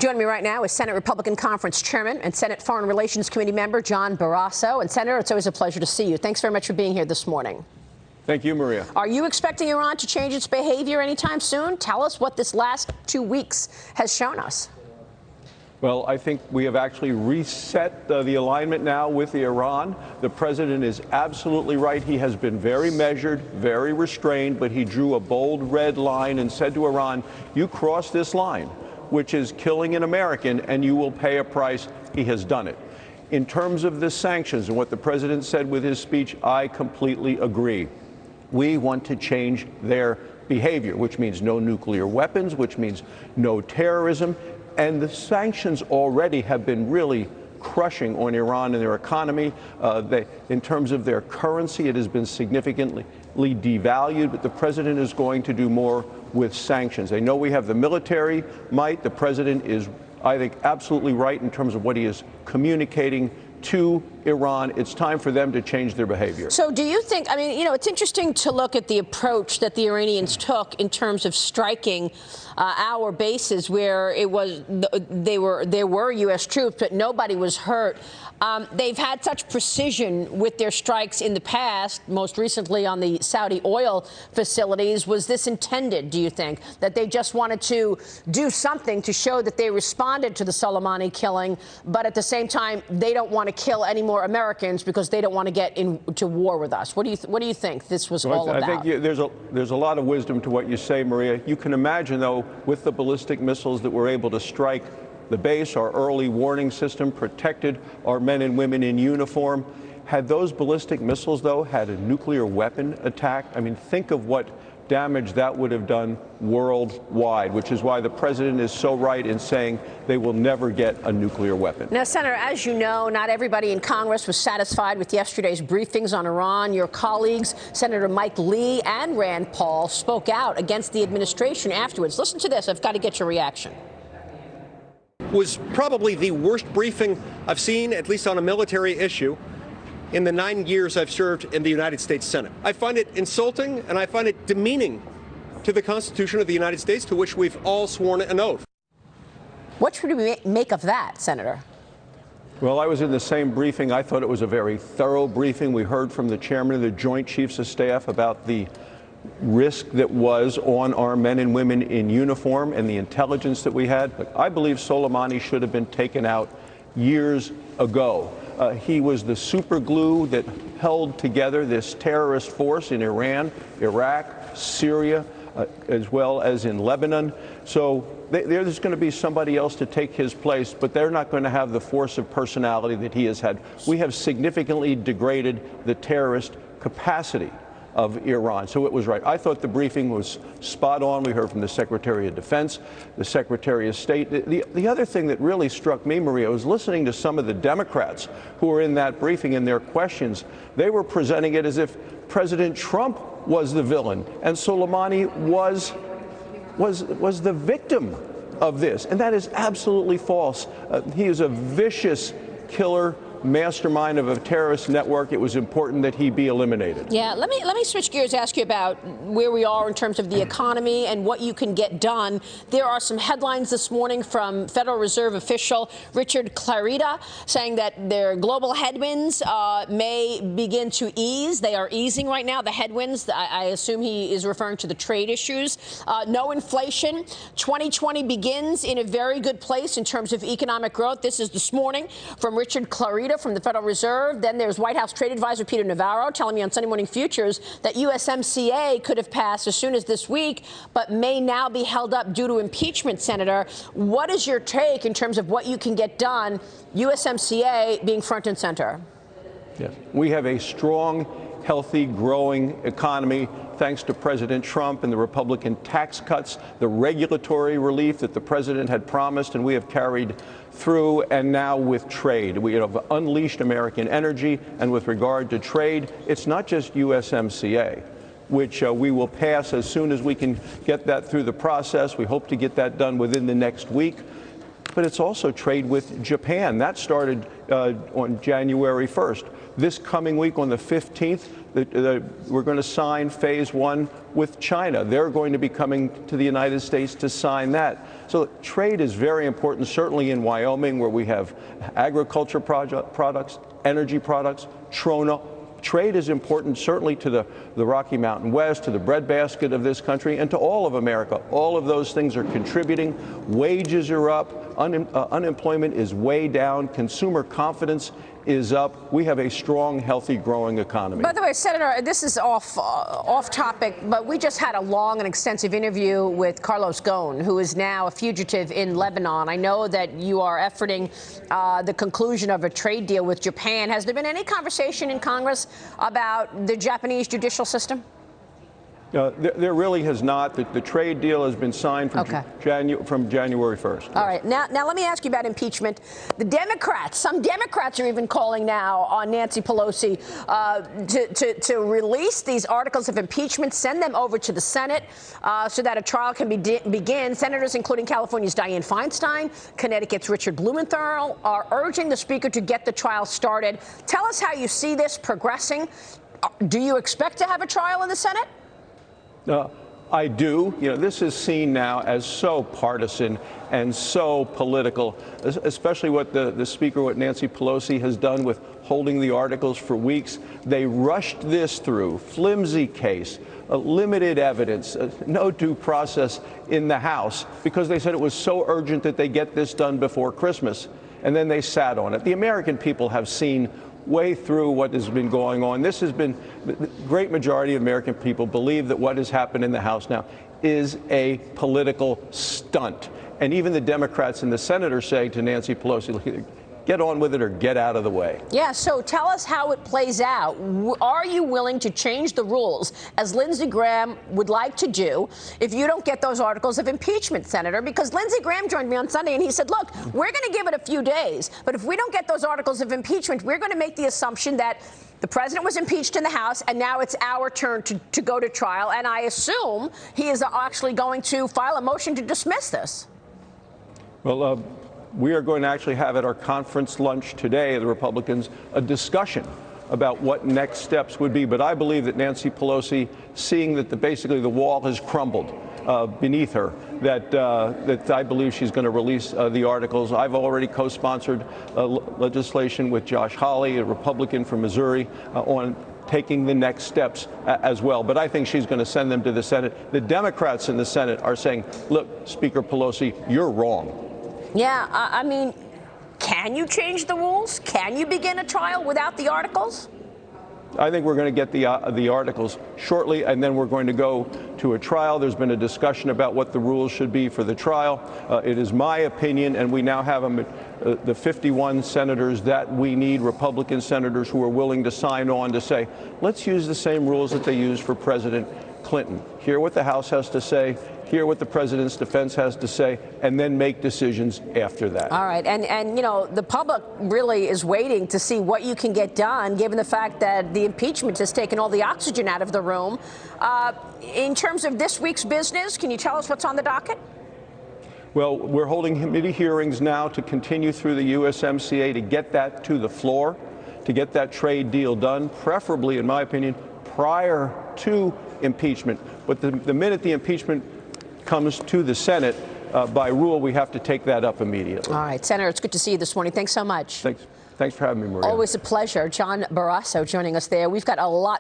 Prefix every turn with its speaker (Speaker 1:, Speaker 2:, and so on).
Speaker 1: Joining me right now is Senate Republican Conference Chairman and Senate Foreign Relations Committee member John Barrasso. And Senator, it's always a pleasure to see you. Thanks very much for being here this morning.
Speaker 2: Thank you, Maria.
Speaker 1: Are you expecting Iran to change its behavior anytime soon? Tell us what this last 2 weeks has shown us.
Speaker 2: Well, I think we have actually reset the alignment now with Iran. The president is absolutely right. He has been very measured, very restrained, but he drew a bold red line and said to Iran, you cross this line, which is killing an American, and you will pay a price. He has done it. In terms of the sanctions and what the president said with his speech, I completely agree. We want to change their behavior, which means no nuclear weapons, which means no terrorism. And the sanctions already have been really crushing on Iran and their economy. In terms of their currency, it has been significantly devalued, but the president is going to do more with sanctions. They know we have the military might. The president is, I think, absolutely right in terms of what he is communicating to Iran. It's time for them to change their behavior.
Speaker 1: So do you think, I mean, you know, it's interesting to look at the approach that the Iranians took in terms of striking our bases where it was, there were U.S. troops, but nobody was hurt. They've had such precision with their strikes in the past, most recently on the Saudi oil facilities. Was this intended, do you think, that they just wanted to do something to show that they responded to the Soleimani killing, but at the same time, they don't want to kill any more Americans because they don't want to get into war with us? What do you think this was all about?
Speaker 2: I think there's a lot of wisdom to what you say, Maria. You can imagine, though, with the ballistic missiles that were able to strike the base, our early warning system protected our men and women in uniform. Had those ballistic missiles, though, had a nuclear weapon attack, I mean, think of what damage that would have done worldwide, which is why the president is so right in saying they will never get a nuclear weapon.
Speaker 1: Now, Senator, as you know, not everybody in Congress was satisfied with yesterday's briefings on Iran. Your colleagues, Senator Mike Lee and Rand Paul, spoke out against the administration afterwards. Listen to this. I've got to get your reaction.
Speaker 3: Was probably the worst briefing I've seen, at least on a military issue, in the 9 years I've served in the United States Senate. I find it insulting and I find it demeaning to the Constitution of the United States, to which we've all sworn an oath.
Speaker 1: What should we make of that, Senator?
Speaker 2: Well, I was in the same briefing. I thought it was a very thorough briefing. We heard from the chairman of the Joint Chiefs of Staff about the risk that was on our men and women in uniform and the intelligence that we had. But I believe Soleimani should have been taken out years ago. He was the super glue that held together this terrorist force in Iran, Iraq, Syria, as well as in Lebanon. So there's going to be somebody else to take his place, but they're not going to have the force of personality that he has had. We have significantly degraded the terrorist capacity of Iran. So it was right. I thought the briefing was spot on. We heard from the Secretary of Defense, the Secretary of State. The other thing that really struck me, Maria, was listening to some of the Democrats who were in that briefing and their questions. They were presenting it as if President Trump was the villain and Soleimani was the victim of this. And that is absolutely false. He is a vicious killer, mastermind of a terrorist network. It was important that he be eliminated.
Speaker 1: Yeah, let me switch gears, ask you about where we are in terms of the economy and what you can get done. There are some headlines this morning from Federal Reserve official Richard Clarida saying that their global headwinds may begin to ease. They are easing right now, the headwinds. I assume he is referring to the trade issues. No inflation. 2020 begins in a very good place in terms of economic growth. This is this morning from Richard Clarida from the Federal Reserve. Then there's White House Trade Advisor Peter Navarro telling me on Sunday Morning Futures that USMCA could have passed as soon as this week, but may now be held up due to impeachment, Senator. What is your take in terms of what you can get done, USMCA being front and center?
Speaker 2: Yes. We have a strong, healthy, growing economy thanks to President Trump and the Republican tax cuts, the regulatory relief that the president had promised and we have carried through, and now with trade. We have unleashed American energy, and with regard to trade, it's not just USMCA, which we will pass as soon as we can get that through the process. We hope to get that done within the next week. But it's also trade with Japan. That started on January 1st. this coming week on the 15th, we're going to sign phase 1 with China. They're going to be coming to the United States to sign that. So trade is very important, certainly in Wyoming, where we have agriculture products, energy products, Trona. Trade is important, certainly to the Rocky Mountain West, to the breadbasket of this country, and to all of America. All of those things are contributing. Wages are up. Unemployment is way down. Consumer confidence is up. We have a strong, healthy, growing economy.
Speaker 1: By the way, Senator, this is off topic, but we just had a long and extensive interview with Carlos Ghosn, who is now a fugitive in Lebanon. I know that you are efforting the conclusion of a trade deal with Japan. Has there been any conversation in Congress about the Japanese judicial system?
Speaker 2: There really has not. The trade deal has been signed from, from January 1st.
Speaker 1: All right. Now let me ask you about impeachment. The Democrats, some Democrats are even calling now on Nancy Pelosi to release these articles of impeachment, send them over to the Senate so that a trial can begin. Senators, including California's Dianne Feinstein, Connecticut's Richard Blumenthal, are urging the Speaker to get the trial started. Tell us how you see this progressing. Do you expect to have a trial in the Senate?
Speaker 2: I do. You know, this is seen now as so partisan and so political, especially what the Speaker, what Nancy Pelosi has done with holding the articles for weeks. They rushed this through, flimsy case, limited evidence, no due process in the House, because they said it was so urgent that they get this done before Christmas, and then they sat on it. The American people have seen way through what has been going on. This has been, the great majority of American people believe that what has happened in the House now is a political stunt. And even the Democrats and the senators say to Nancy Pelosi, get on with it or get out of the way.
Speaker 1: Yeah, so tell us how it plays out. Are you willing to change the rules, as Lindsey Graham would like to do, if you don't get those articles of impeachment, Senator? Because Lindsey Graham joined me on Sunday and he said, look, we're going to give it a few days, but if we don't get those articles of impeachment, we're going to make the assumption that the president was impeached in the House, and now it's our turn to go to trial. And I assume he is actually going to file a motion to dismiss this.
Speaker 2: Well, we are going to actually have at our conference lunch today, the Republicans, a discussion about what next steps would be. But I believe that Nancy Pelosi, seeing that basically the wall has crumbled beneath her, that I believe she's going to release the articles. I've already co-sponsored legislation with Josh Hawley, a Republican from Missouri, on taking the next steps as well. But I think she's going to send them to the Senate. The Democrats in the Senate are saying, look, Speaker Pelosi, you're wrong.
Speaker 1: Yeah, I mean, can you change the rules? Can you begin a trial without the articles?
Speaker 2: I think we're going to get the articles shortly, and then we're going to go to a trial. There's been a discussion about what the rules should be for the trial. It is my opinion, and we now have the 51 senators that we need, Republican senators who are willing to sign on to say, let's use the same rules that they used for President Clinton. Hear what the House has to say, hear what the president's defense has to say, and then make decisions after that.
Speaker 1: All right. And you know, the public really is waiting to see what you can get done, given the fact that the impeachment has taken all the oxygen out of the room. In terms of this week's business, can you tell us what's on the docket?
Speaker 2: Well, we're holding committee hearings now to continue through the USMCA to get that to the floor, to get that trade deal done, preferably, in my opinion, prior to impeachment. But the minute the impeachment comes to the Senate, by rule, we have to take that up immediately.
Speaker 1: All right, Senator, it's good to see you this morning. Thanks so much.
Speaker 2: Thanks for having me, Maria.
Speaker 1: Always a pleasure. John Barrasso joining us there. We've got a lot